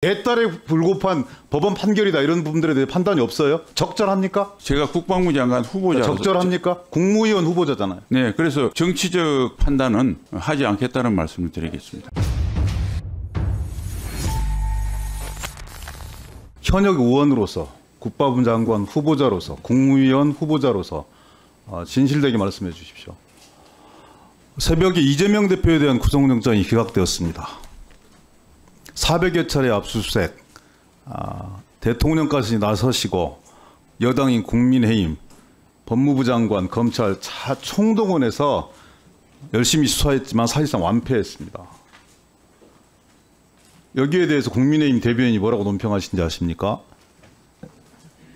개딸에 불급한 법원 판결이다 이런 부분들에 대해 판단이 없어요? 적절합니까? 제가 국방부 장관 후보자로서 적절합니까? 국무위원 후보자잖아요. 네, 그래서 정치적 판단은 하지 않겠다는 말씀을 드리겠습니다. 현역 의원으로서 국방부 장관 후보자로서 국무위원 후보자로서 진실되게 말씀해 주십시오. 새벽에 이재명 대표에 대한 구속영장이 기각되었습니다. 400여 차례 압수수색, 대통령까지 나서시고 여당인 국민의힘, 법무부 장관, 검찰 총동원해서 열심히 수사했지만 사실상 완패했습니다. 여기에 대해서 국민의힘 대변인이 뭐라고 논평하신지 아십니까?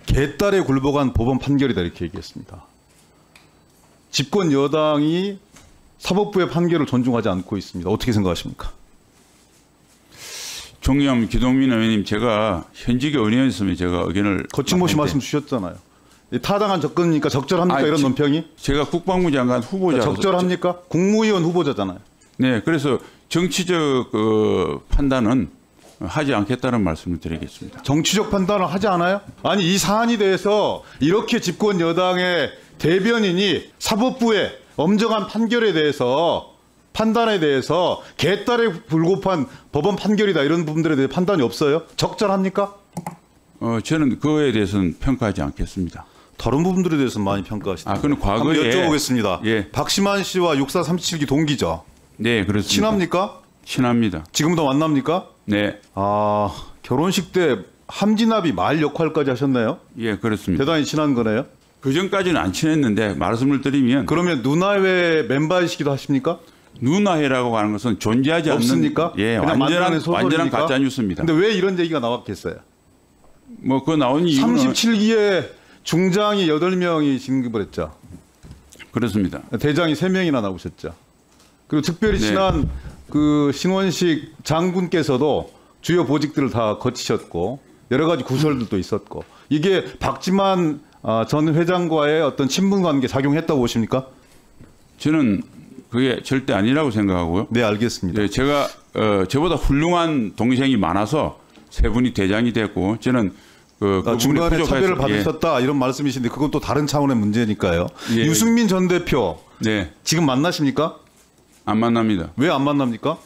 개딸에 굴복한 법원 판결이다 이렇게 얘기했습니다. 집권 여당이 사법부의 판결을 존중하지 않고 있습니다. 어떻게 생각하십니까? 종ям 기동민 의원님, 제가 현직의 의원이었으면 제가 의견을 거침없이 말씀 주셨잖아요. 타당한 접근이니까 적절합니까? 이런 논평이? 제가 국방부 장관 후보자로서 적절합니까? 국무위원 후보자잖아요. 네, 그래서 정치적 판단은 하지 않겠다는 말씀을 드리겠습니다. 정치적 판단을 하지 않아요? 아니 이 사안에 대해서 이렇게 집권 여당의 대변인이 사법부의 엄정한 판결에 대해서 판단에 대해서 개딸에 불급한 법원 판결이다 이런 부분들에 대해 판단이 없어요? 적절합니까? 저는 그거에 대해서는 평가하지 않겠습니다. 다른 부분들에 대해서는 많이 평가하시죠. 그건 과거에 한번 여쭤보겠습니다. 예. 박시만 씨와 육사 37기 동기죠? 네, 그렇습니다. 친합니까? 친합니다. 지금도 만납니까? 네. 결혼식 때 함진아비 말 역할까지 하셨나요? 예, 그렇습니다. 대단히 친한 거네요. 그 전까지는 안 친했는데 말씀을 드리면 그러면 누나회 멤버이시기도 하십니까? 누나회라고 하는 것은 존재하지 않는 없습니까? 예, 완전한 가짜 뉴스입니다. 근데 왜 이런 얘기가 나왔겠어요? 뭐 그 나온 이유는 37기에 중장이 8명이 진급을 했죠. 그렇습니다. 대장이 3명이나 나오셨죠. 그리고 특별히 네. 친한 그 신원식 장군께서도 주요 보직들을 다 거치셨고 여러 가지 구설들도 있었고 이게 박지만 전 회장과의 어떤 친분 관계 작용했다고 보십니까? 저는 그게 절대 아니라고 생각하고요. 네, 알겠습니다. 네, 제가 저보다 훌륭한 동생이 많아서 세 분이 대장이 됐고 저는 중간에 차별을 받으셨다 이런 말씀이신데 그건 또 다른 차원의 문제니까요. 예. 유승민 전 대표 네, 지금 만나십니까? 안 만납니다. 왜 안 만납니까?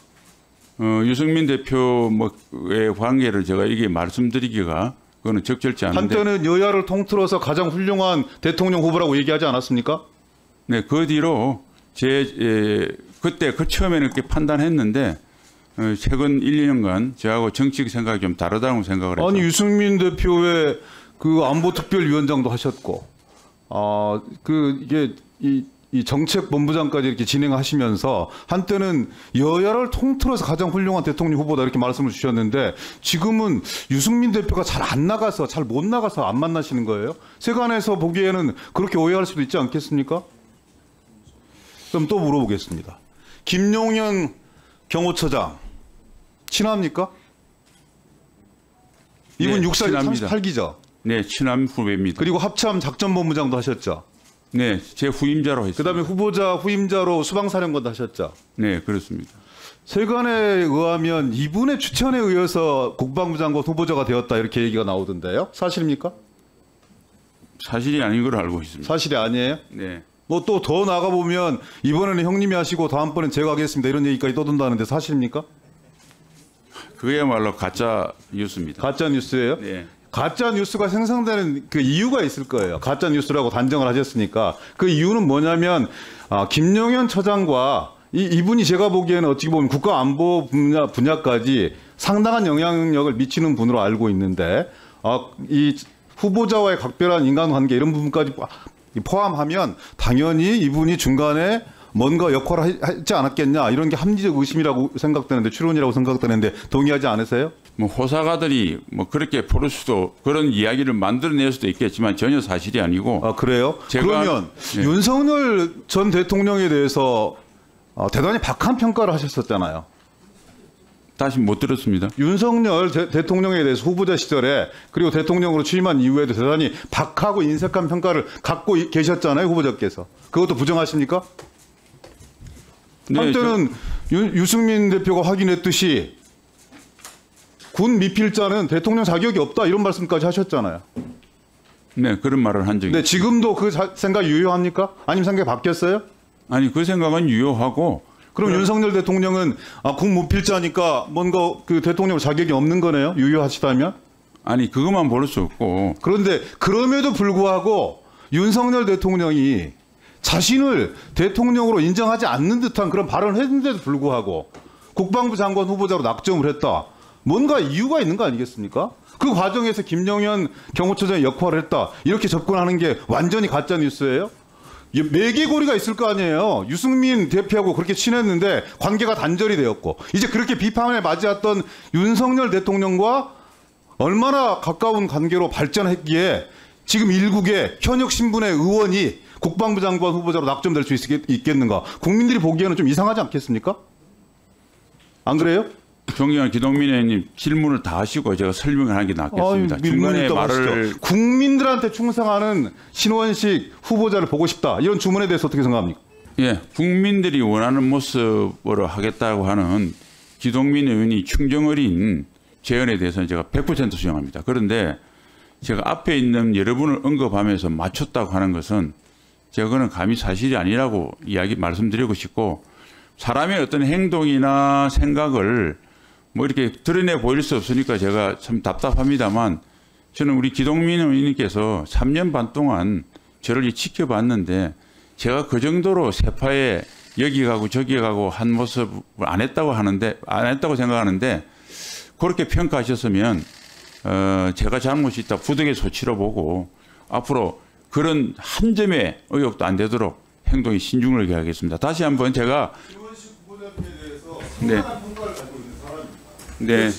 유승민 대표의 관계를 제가 이게 말씀드리기가 그거는 적절치 않은데. 한때는 여야를 통틀어서 가장 훌륭한 대통령 후보라고 얘기하지 않았습니까? 네, 그 뒤로 그때 처음에는 그렇게 판단했는데 최근 1, 2년간 저하고 정치적 생각이 좀 다르다고 생각을 했죠. 아니 유승민 대표의 그 안보특별위원장도 하셨고, 이게 이 정책본부장까지 이렇게 진행하시면서 한때는 여야를 통틀어서 가장 훌륭한 대통령 후보다 이렇게 말씀을 주셨는데 지금은 유승민 대표가 잘 안 나가서 잘 못 나가서 안 만나시는 거예요? 세간에서 보기에는 그렇게 오해할 수도 있지 않겠습니까? 그럼 또 물어보겠습니다. 김용현 경호처장 친합니까? 이분 네, 육사 친합니다. 38기죠? 네, 친한 후배입니다. 그리고 합참 작전본부장도 하셨죠? 네, 제 후임자로 했습니다. 그다음에 후임자로 수방사령관도 하셨죠? 네, 그렇습니다. 세간에 의하면 이분의 추천에 의해서 국방부 장관 후보자가 되었다 이렇게 얘기가 나오던데요. 사실입니까? 사실이 아닌 걸로 알고 있습니다. 사실이 아니에요? 네. 뭐 또 더 나가보면 이번에는 형님이 하시고 다음번엔 제가 하겠습니다 이런 얘기까지 떠든다는데 사실입니까? 그야말로 가짜 뉴스입니다. 가짜 뉴스예요? 네. 가짜 뉴스가 생성되는 그 이유가 있을 거예요. 가짜 뉴스라고 단정을 하셨으니까 그 이유는 뭐냐면 김용현 처장과 이분이 제가 보기에는 어찌 보면 국가안보 분야까지 상당한 영향력을 미치는 분으로 알고 있는데 이 후보자와의 각별한 인간관계 이런 부분까지 포함하면 당연히 이분이 중간에 뭔가 역할을 하지 않았겠냐 이런 게 합리적 의심이라고 생각되는데 추론이라고 생각되는데 동의하지 않으세요? 뭐 호사가들이 뭐 그렇게 포를 수도 그런 이야기를 만들어낼 수도 있겠지만 전혀 사실이 아니고. 그래요? 그러면 네. 윤석열 전 대통령에 대해서 대단히 박한 평가를 하셨었잖아요. 다시 못 들었습니다. 윤석열 대통령에 대해서 후보자 시절에 그리고 대통령으로 취임한 이후에도 대단히 박하고 인색한 평가를 갖고 계셨잖아요. 후보자께서. 그것도 부정하십니까? 네, 한때는 유승민 대표가 확인했듯이 군 미필자는 대통령 자격이 없다 이런 말씀까지 하셨잖아요. 네, 그런 말을 한 적이 근데 있습니다. 지금도 그 생각 유효합니까? 아니면 생각이 바뀌었어요? 아니, 그 생각은 유효하고 그럼 윤석열 대통령은 군 무필자니까 뭔가 그 대통령 자격이 없는 거네요? 유효하시다면? 아니, 그것만 볼 수 없고 그런데 그럼에도 불구하고 윤석열 대통령이 자신을 대통령으로 인정하지 않는 듯한 그런 발언을 했는데도 불구하고 국방부 장관 후보자로 낙점을 했다. 뭔가 이유가 있는 거 아니겠습니까? 그 과정에서 김영현 경호처장의 역할을 했다. 이렇게 접근하는 게 완전히 가짜 뉴스예요? 매개고리가 있을 거 아니에요. 유승민 대표하고 그렇게 친했는데 관계가 단절이 되었고 이제 그렇게 비판에 맞이했던 윤석열 대통령과 얼마나 가까운 관계로 발전했기에 지금 일국의 현역 신분의 의원이 국방부 장관 후보자로 낙점될 수 있겠는가? 국민들이 보기에는 좀 이상하지 않겠습니까? 안 그래요? 존경하는 기동민 의원님 질문을 다 하시고 제가 설명을 하는 게 낫겠습니다. 중간에 말을 국민들한테 충성하는 신원식 후보자를 보고 싶다. 이런 주문에 대해서 어떻게 생각합니까? 예, 국민들이 원하는 모습으로 하겠다고 하는 기동민 의원이 충정어린 제언에 대해서는 제가 100% 수용합니다. 그런데 제가 앞에 있는 여러분을 언급하면서 맞췄다고 하는 것은 제가 그는 감히 사실이 아니라고 말씀드리고 싶고 사람의 어떤 행동이나 생각을 뭐 이렇게 드러내 보일 수 없으니까 제가 참 답답합니다만 저는 우리 기동민 의원님께서 3년 반 동안 저를 지켜봤는데 제가 그 정도로 세파에 여기 가고 저기 가고 한 모습을 안 했다고 생각하는데 그렇게 평가하셨으면 제가 잘못이 있다 부득이 소치로 보고 앞으로 그런 한 점의 의혹도 안 되도록 행동에 신중을 기하겠습니다. 다시 한번 제가 신원식 후보자에 대해서 네. 평가를 가지고 있는 사람입니다. 네.